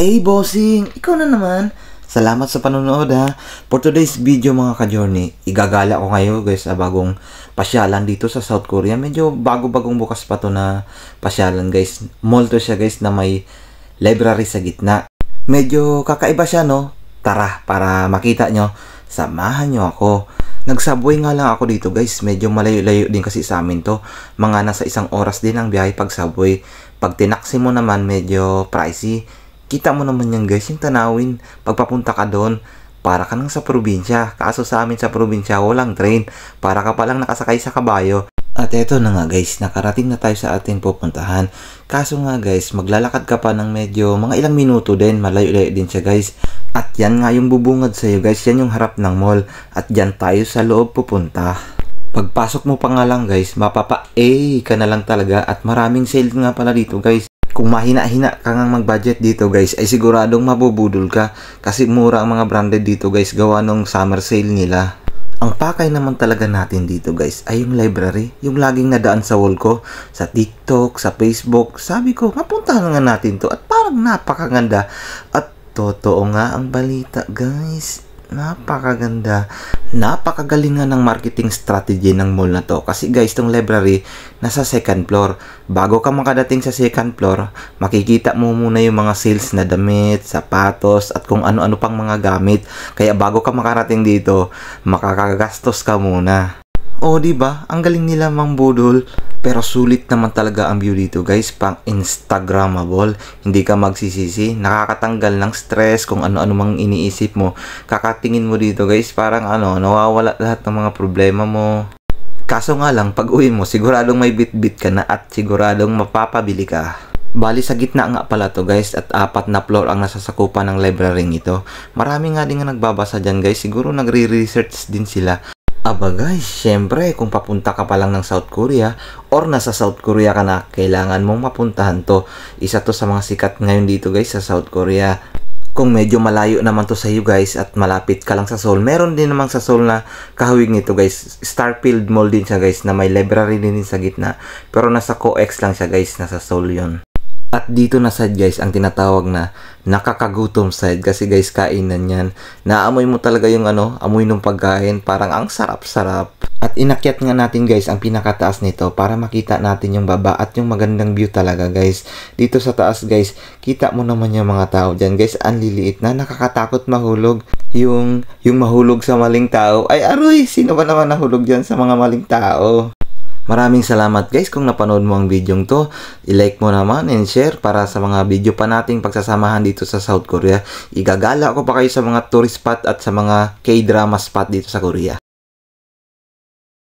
Hey bossing, ikaw na naman. Salamat sa panonood ha. For today's video mga ka-journey, igagala ko kayo guys sa bagong pasyalan dito sa South Korea. Medyo bago-bagong bukas pa to na pasyalan guys. Mall to siya guys na may library sa gitna. Medyo kakaiba siya no. Tara, para makita nyo, samahan nyo ako. Nagsubway nga lang ako dito guys. Medyo malayo-layo din kasi sa amin to. Mga nasa 1 oras din ang biyahe pag subway. Pag tinaksi mo naman medyo pricey. Kita mo naman yan guys, yung tanawin. Pagpapunta ka doon, para ka nang sa probinsya. Kaso sa amin sa probinsya, walang train. Para ka palang nakasakay sa kabayo. At eto na nga guys, nakarating na tayo sa ating pupuntahan. Kaso nga guys, maglalakad ka pa ng medyo mga ilang minuto din. Malayo-layo din siya guys. At yan nga yung bubungad sa'yo guys. Yan yung harap ng mall. At yan tayo sa loob pupunta. Pagpasok mo pa nga lang guys, mapapa-A ka na lang talaga. At maraming sale nga pala dito guys. Kung mahina-hina ka ngang mag-budget dito guys, ay siguradong mabubudol ka. Kasi mura ang mga branded dito guys, gawa nung summer sale nila. Ang pakay naman talaga natin dito guys, ay yung library. Yung laging nadaan sa wall ko, sa TikTok, sa Facebook. Sabi ko, mapuntahan nga natin to. At parang napakaganda. At totoo nga ang balita guys. Napakaganda. Napakagaling nga ng marketing strategy ng mall na to. Kasi guys, tong library nasa 2nd floor. Bago ka makadating sa 2nd floor, makikita mo muna yung mga sales na damit, sapatos, at kung ano-ano pang mga gamit. Kaya bago ka makarating dito, makakagastos ka muna. O diba? Ang galing nila mangbudol. Pero sulit naman talaga ang view dito guys, pang Instagrammable. Hindi ka magsisisi, nakakatanggal ng stress kung ano-ano mang iniisip mo. Kakatingin mo dito guys, parang nawawala lahat ng mga problema mo. Kaso nga lang, pag uwi mo, siguradong may bit-bit ka na at siguradong mapapabili ka. Bali sa gitna nga pala to guys, at 4 na floor ang nasasakupan ng library ito. Marami nga din nga nagbabasa dyan guys, siguro nagre-research din sila. Aba guys, syempre kung papunta ka pa lang ng South Korea or nasa South Korea ka na, kailangan mong mapuntahan to. Isa to sa mga sikat ngayon dito guys sa South Korea. Kung medyo malayo naman to sa iyo guys at malapit ka lang sa Seoul, meron din namang sa Seoul na kahawig nito guys. Starfield Mall din siya guys na may library din sa gitna. Pero nasa COEX lang siya guys, nasa Seoul yon. At dito na side guys ang tinatawag na nakakagutom side, kasi guys kainan yan. Naamoy mo talaga yung amoy ng pagkain, parang ang sarap-sarap. At inakyat nga natin guys ang pinakataas nito para makita natin yung baba at yung magandang view talaga guys. Dito sa taas guys, kita mo naman yung mga tao dyan guys, ang liliit na, nakakatakot mahulog. Yung mahulog sa maling tao, ay aroy, sino ba naman nahulog dyan sa mga maling tao? Maraming salamat guys kung napanood mo ang video to. I-like mo naman and share para sa mga video pa nating pagsasamahan dito sa South Korea. Igagala ko pa kayo sa mga tourist spot at sa mga K-drama spot dito sa Korea.